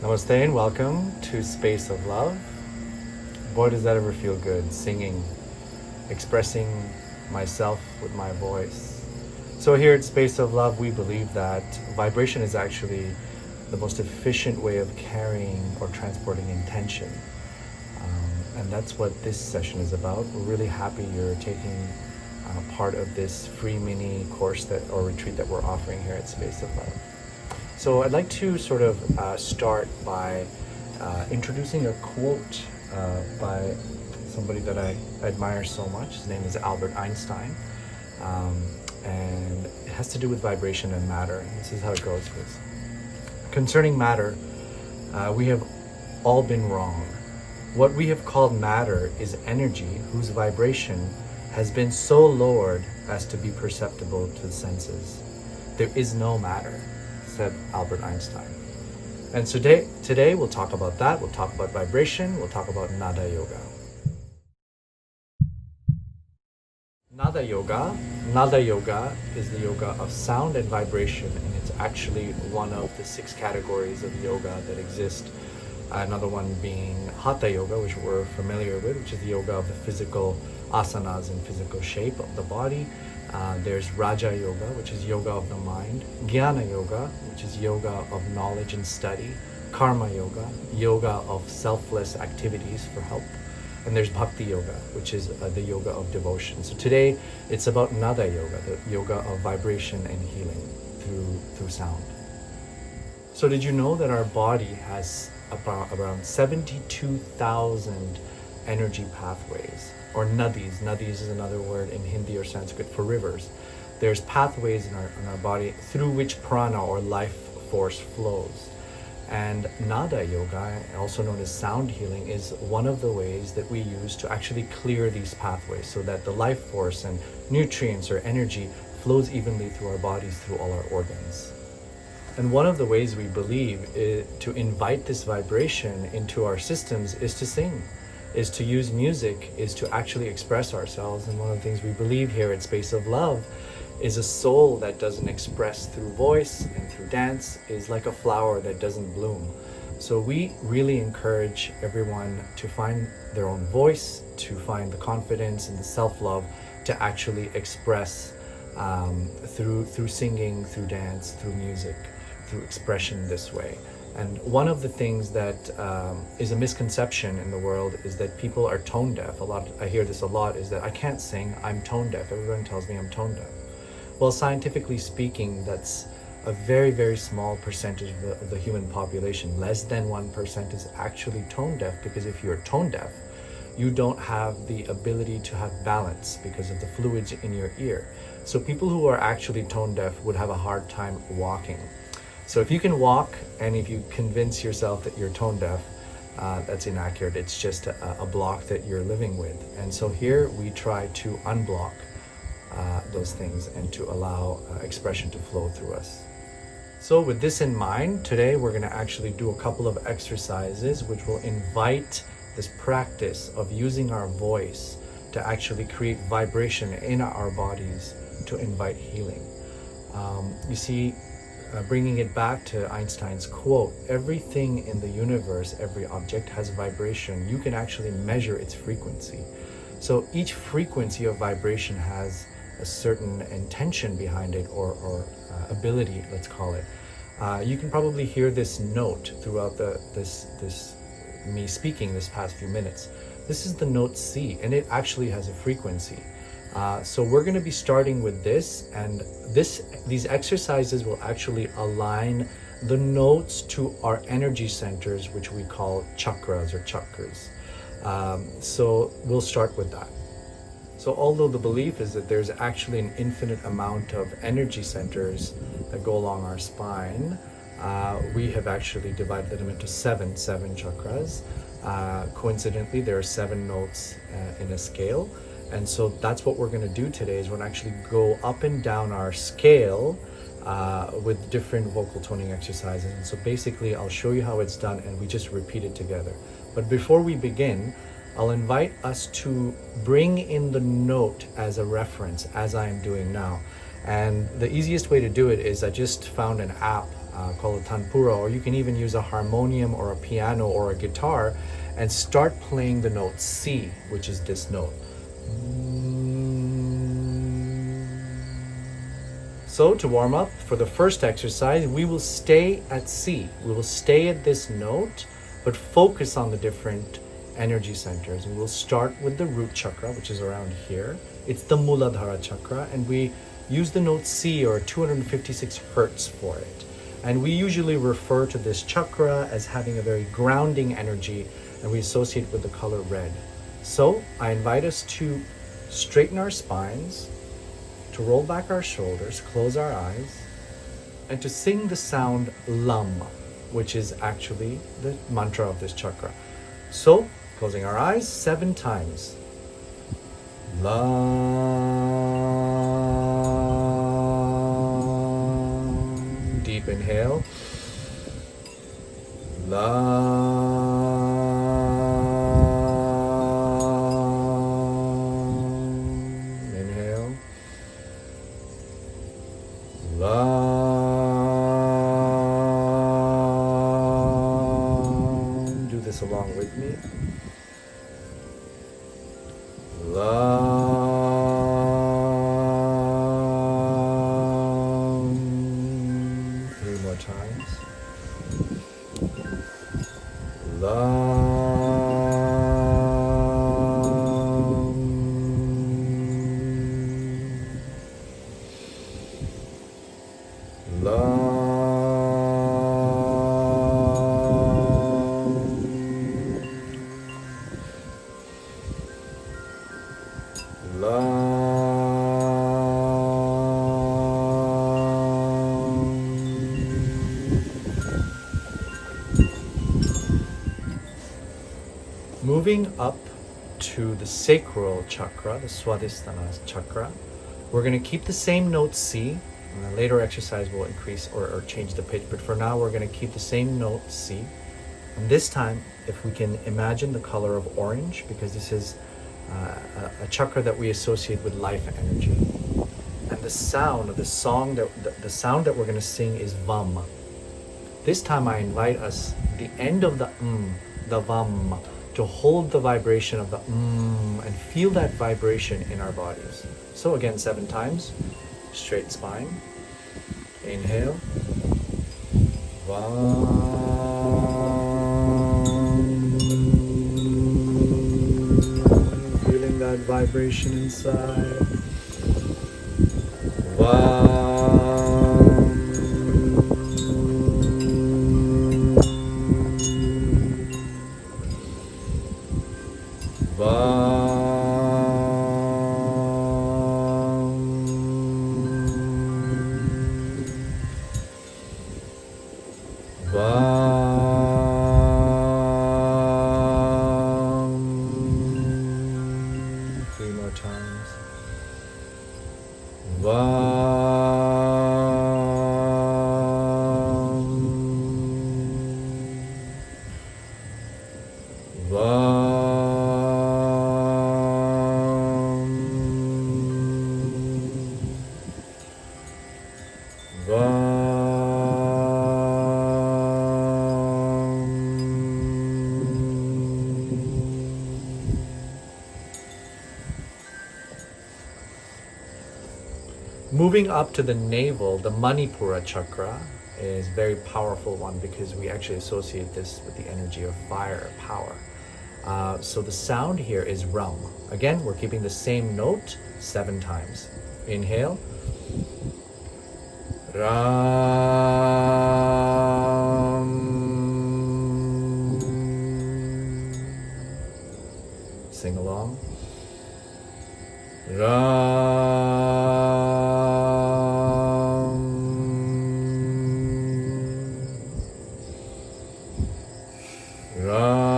Namaste and welcome to Space of Love. Boy, does that ever feel good, singing, expressing myself with my voice. So here at Space of Love, we believe that vibration is actually the most efficient way of carrying or transporting intention. And that's what this session is about. We're really happy you're taking part of this free mini course or retreat that we're offering here at Space of Love. So I'd like to sort of start by introducing a quote by somebody that I admire so much. His name is Albert Einstein, and it has to do with vibration and matter. This is how it goes. Concerning matter, we have all been wrong. What we have called matter is energy whose vibration has been so lowered as to be perceptible to the senses. There is no matter, said Albert Einstein. And today we'll talk about that. We'll talk about vibration. We'll talk about Nada Yoga. Nada Yoga is the yoga of sound and vibration, and it's actually one of the 6 categories of yoga that exist. Another one being Hatha Yoga, which we're familiar with, which is the yoga of the physical asanas and physical shape of the body. There's Raja Yoga, which is yoga of the mind. Jnana Yoga, which is yoga of knowledge and study. Karma Yoga, yoga of selfless activities for help. And there's Bhakti Yoga, which is the yoga of devotion. So today it's about Nada Yoga, the yoga of vibration and healing through sound. So did you know that our body has around 72,000 energy pathways, or nadis? Nadis is another word in Hindi or Sanskrit for rivers. There's pathways in our body through which prana or life force flows. And Nada Yoga, also known as sound healing, is one of the ways that we use to actually clear these pathways so that the life force and nutrients or energy flows evenly through our bodies, through all our organs. And one of the ways we believe to invite this vibration into our systems is to sing, is to use music, is to actually express ourselves. And one of the things we believe here at Space of Love is a soul that doesn't express through voice and through dance is like a flower that doesn't bloom. So we really encourage everyone to find their own voice, to find the confidence and the self-love to actually express through singing, through dance, through music, through expression this way. And one of the things that is a misconception in the world is that people are tone deaf. I hear this a lot, is that I can't sing, I'm tone deaf. Everyone tells me I'm tone deaf. Well, scientifically speaking, that's a very, very small percentage of the human population. Less than 1% is actually tone deaf, because if you're tone deaf, you don't have the ability to have balance because of the fluids in your ear. So people who are actually tone deaf would have a hard time walking. So if you can walk and if you convince yourself that you're tone deaf, that's inaccurate. It's just a block that you're living with. And so here we try to unblock those things and to allow expression to flow through us. So with this in mind, today we're going to actually do a couple of exercises which will invite this practice of using our voice to actually create vibration in our bodies to invite healing. You see, bringing it back to Einstein's quote, everything in the universe, every object has vibration. You can actually measure its frequency. So each frequency of vibration has a certain intention behind it, or ability, let's call it. You can probably hear this note throughout me speaking this past few minutes. This is the note C, and it actually has a frequency. So we're going to be starting with this, and these exercises will actually align the notes to our energy centers, which we call chakras or chakras. So we'll start with that. So although the belief is that there's actually an infinite amount of energy centers that go along our spine, we have actually divided them into seven chakras. Coincidentally, there are 7 notes in a scale. And so that's what we're going to do today, is we're going to actually go up and down our scale with different vocal toning exercises. And so basically I'll show you how it's done and we just repeat it together. But before we begin, I'll invite us to bring in the note as a reference, as I am doing now. And the easiest way to do it is I just found an app called a tanpura, or you can even use a harmonium or a piano or a guitar and start playing the note C, which is this note. So to warm up for the first exercise, we will stay at C. We will stay at this note, but focus on the different energy centers. And we'll start with the root chakra, which is around here. It's the Muladhara chakra, and we use the note C, or 256 hertz, for it. And we usually refer to this chakra as having a very grounding energy, and we associate with the color red. So I invite us to straighten our spines, to roll back our shoulders, close our eyes, and to sing the sound Lam, which is actually the mantra of this chakra. So, closing our eyes 7 times. Lam. Deep inhale. Lam. Inhale. Lam. Do this along with me. Lam. 3 more times. Lam. Lam. Moving up to the sacral chakra, the Swadhisthana chakra, we're going to keep the same note C. And a later exercise will increase or change the pitch, but for now we're going to keep the same note C. And this time, if we can imagine the color of orange, because this is a chakra that we associate with life energy. And the sound of the song, the sound that we're going to sing is Vam. This time I invite us, the end of the Vam, to hold the vibration of the and feel that vibration in our bodies. So again, 7 times, straight spine. Inhale. Feeling that vibration inside. Moving up to the navel, the Manipura chakra is a very powerful one because we actually associate this with the energy of fire, power. So the sound here is Ram. Again, we're keeping the same note 7 times. Inhale. Ram. Sing along. Ram. Ram.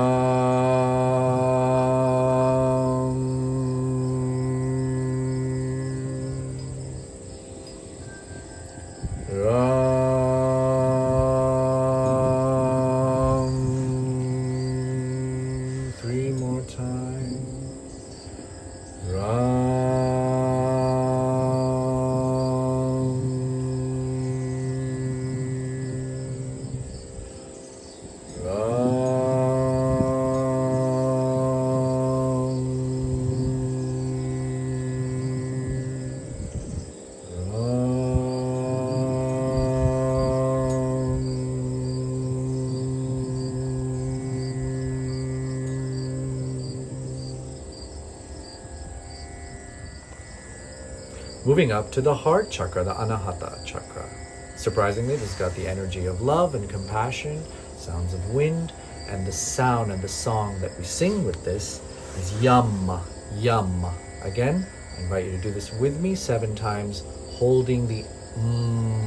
Moving up to the heart chakra, the Anahata chakra. Surprisingly, this has got the energy of love and compassion, sounds of wind, and the sound and the song that we sing with this is yum, yum. Again, I invite you to do this with me 7 times, holding the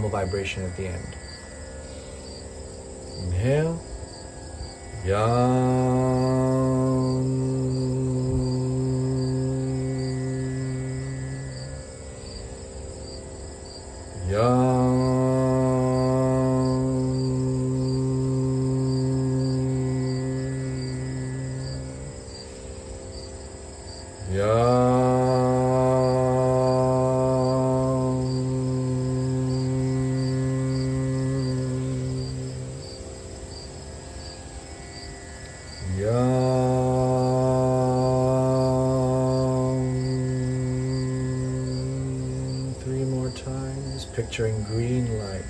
vibration at the end. Inhale, yum. Yum. Picturing green light.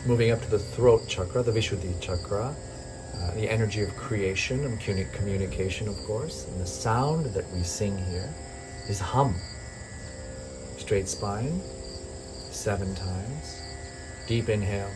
Moving up to the throat chakra, the Vishuddhi chakra, the energy of creation and communication, of course. And the sound that we sing here is hum. Straight spine, 7 times. Deep inhale.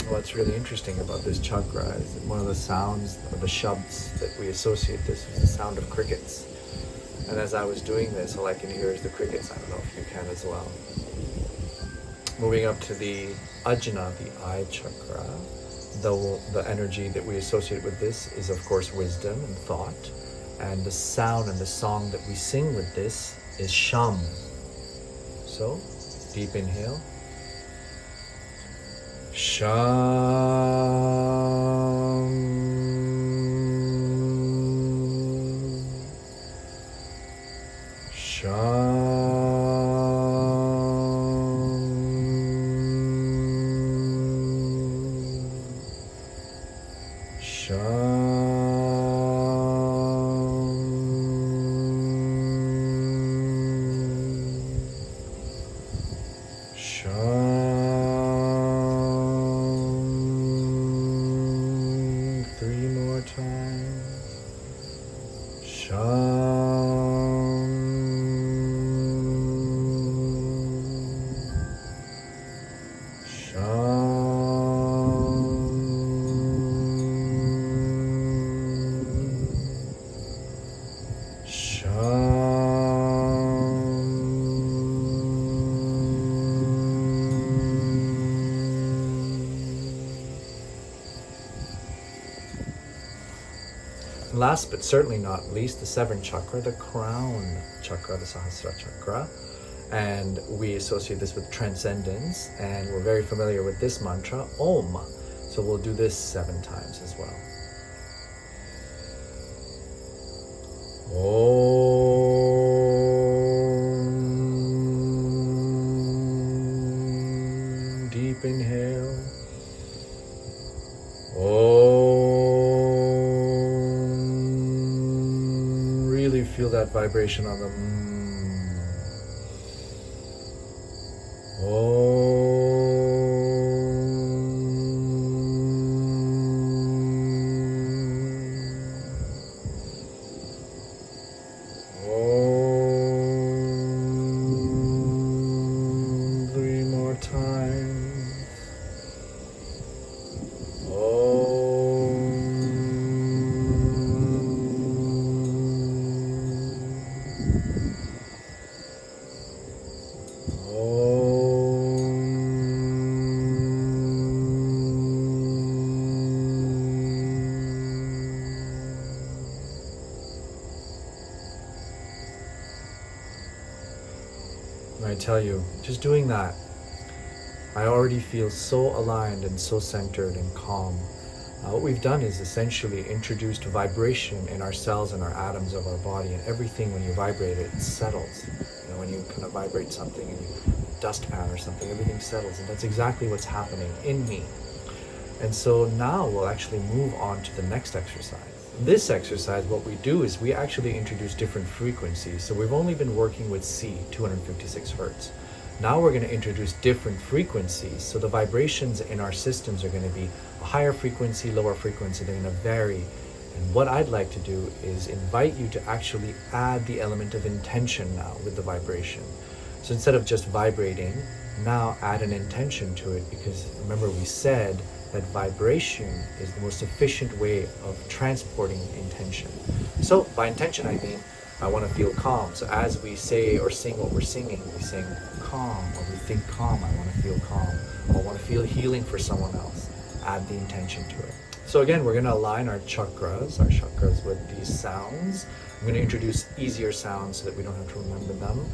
What's really interesting about this chakra is that one of the sounds, or the shabds that we associate this is the sound of crickets. And as I was doing this, all I can hear is the crickets. I don't know if you can as well. Moving up to the Ajna, the Eye Chakra, the energy that we associate with this is, of course, wisdom and thought. And the sound and the song that we sing with this is Sham. So, deep inhale. Last but certainly not least, the 7th chakra, the crown chakra, the Sahasrara chakra. And we associate this with transcendence, and we're very familiar with this mantra, Om. So we'll do this 7 times as well. Om. Om. Really feel that vibration on the Three more times. I tell you, just doing that, I already feel so aligned and so centered and calm. What we've done is essentially introduced vibration in our cells and our atoms of our body, and everything, when you vibrate it, settles. You know, when you kind of vibrate something and you dustpan or something, everything settles, and that's exactly what's happening in me. And so now we'll actually move on to the next exercise. This exercise, what we do is we actually introduce different frequencies. So we've only been working with C, 256 hertz. Now we're going to introduce different frequencies. So the vibrations in our systems are going to be a higher frequency, lower frequency. They're going to vary. And what I'd like to do is invite you to actually add the element of intention now with the vibration. So instead of just vibrating, now add an intention to it, because remember we said that vibration is the most efficient way of transporting intention. So by intention I mean I want to feel calm. So as we say or sing what we're singing, we sing calm, or we think calm, I want to feel calm, or I want to feel healing for someone else. Add the intention to it. So again, we're going to align our chakras with these sounds. I'm going to introduce easier sounds so that we don't have to remember them.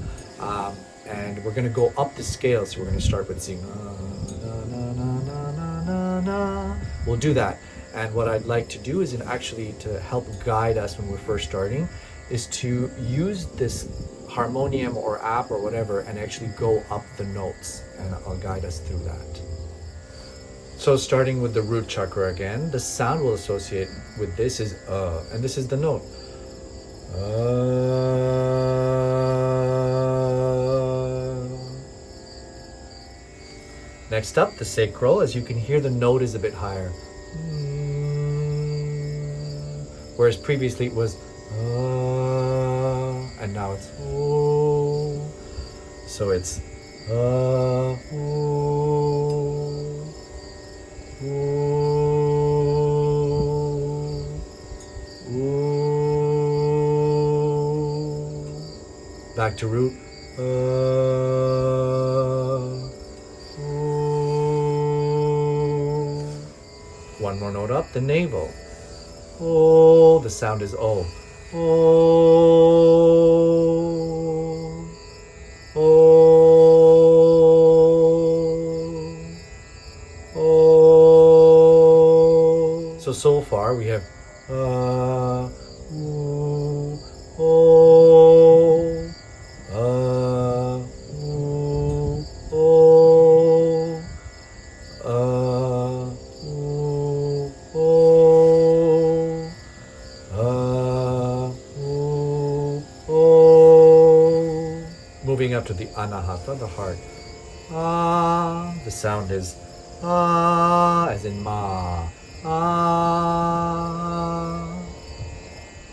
And we're going to go up the scale. So we're going to start with sing. We'll do that. And what I'd like to do is actually to help guide us when we're first starting is to use this harmonium or app or whatever and actually go up the notes, and I'll guide us through that. So starting with the root chakra again, the sound we'll associate with this is and this is the note. Next up, the sacral. As you can hear, the note is a bit higher. Whereas previously it was and now it's so it's back to root. One more note up, the navel. Oh, the sound is O. Oh, oh, oh. So far we have ooh, oh, ooh, oh, moving up to the anahata, the heart. Ah, the sound is ah, as in ma. Ah,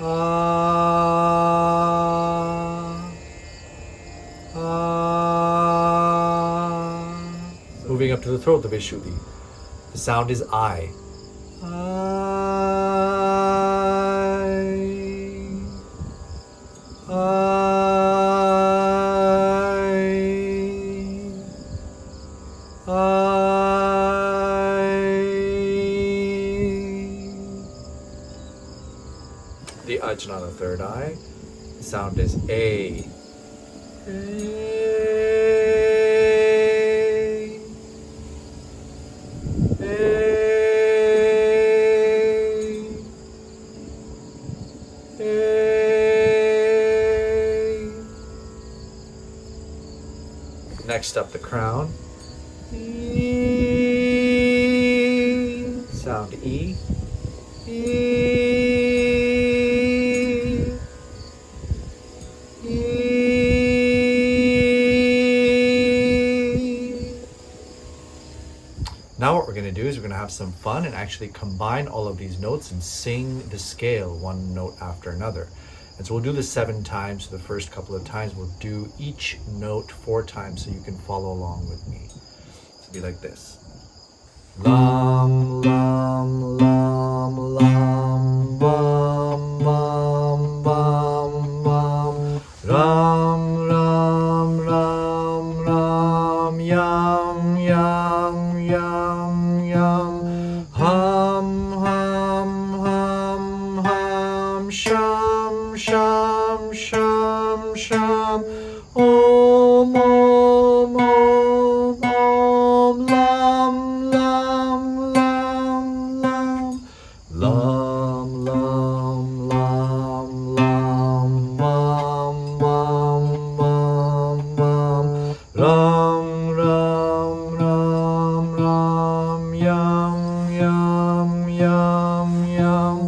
ah, ah. Moving up to the throat, the vishuddhi. The sound is I. The Ajna, the third eye. The sound is A. Next up, the crown. Sound sound E. E. E. Now what we're going to do is we're going to have some fun and actually combine all of these notes and sing the scale one note after another. And so we'll do this 7 times. So the first couple of times we'll do each note 4 times so you can follow along with me. It'll be like this. Lam, lam, lam, lam, bam, bam, bam, bam. Ram, ram, ram, ram, yam, yam, yam, yam. Hum, hum, hum, hum. Sham, sham, sham, sham. Om, om, om, om. Lam, lam, lam, lam. Lam, lam, lam, lam. Bam, bam, bam, bam. Ram, ram, ram, ram. Yam, yam, yam, yam.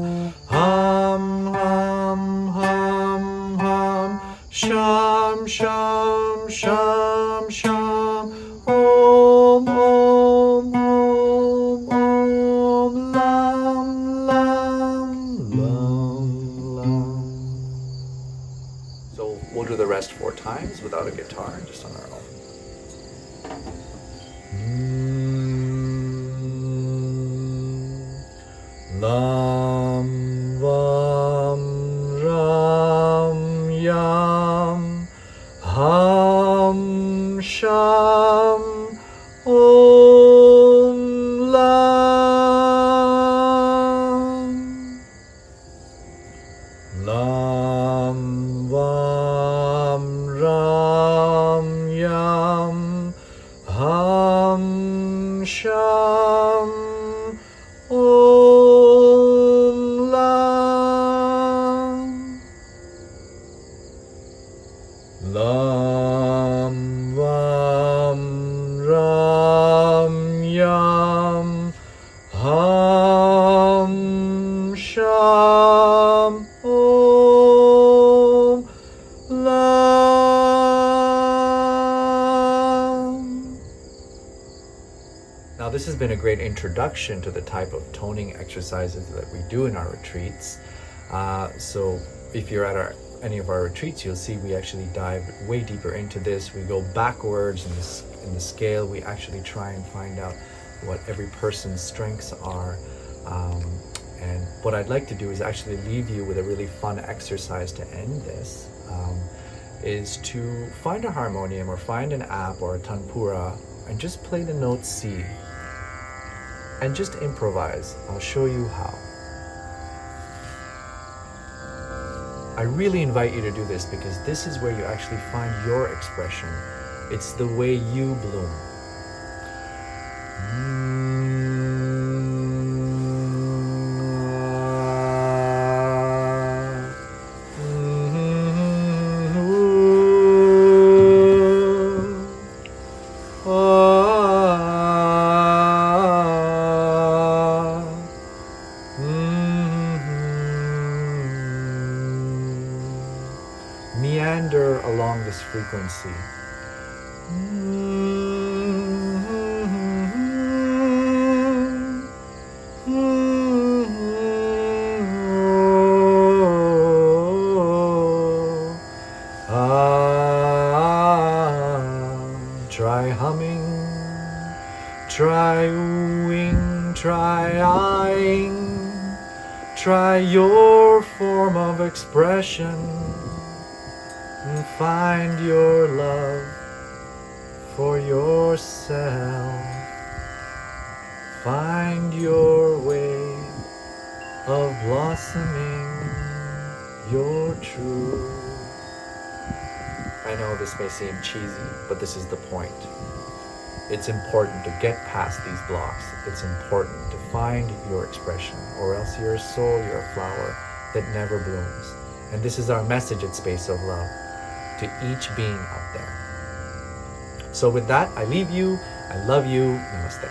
Hum, hum, hum, hum. Sham, sham, sham, sham. Om, om, om, om. Lam, lam, lam, lam. So we'll do the rest 4 times without a guitar, just on our own. Lam, vam, ram, yam, ham, sham, om, lam. Lam, vam, ram, yam, ham, sham, om, lam. Lam, vam, ram, yam, ham, sham, om, lam. Now this has been a great introduction to the type of toning exercises that we do in our retreats. So if you're at any of our retreats, you'll see we actually dive way deeper into this. We go backwards in the scale. We actually try and find out what every person's strengths are. And what I'd like to do is actually leave you with a really fun exercise to end this, is to find a harmonium or find an app or a tanpura and just play the note C and just improvise. I'll show you how. I really invite you to do this because this is where you actually find your expression. It's the way you bloom. Meander along this frequency. Try humming, try oohing, try eyeing, try your form of expression. Find your love for yourself. Find your way of blossoming your truth. I know this may seem cheesy, but this is the point. It's important to get past these blocks. It's important to find your expression, or else you're a soul, you're a flower that never blooms. And this is our message at Space of Love to each being out there. So with that, I leave you. I love you. Namaste.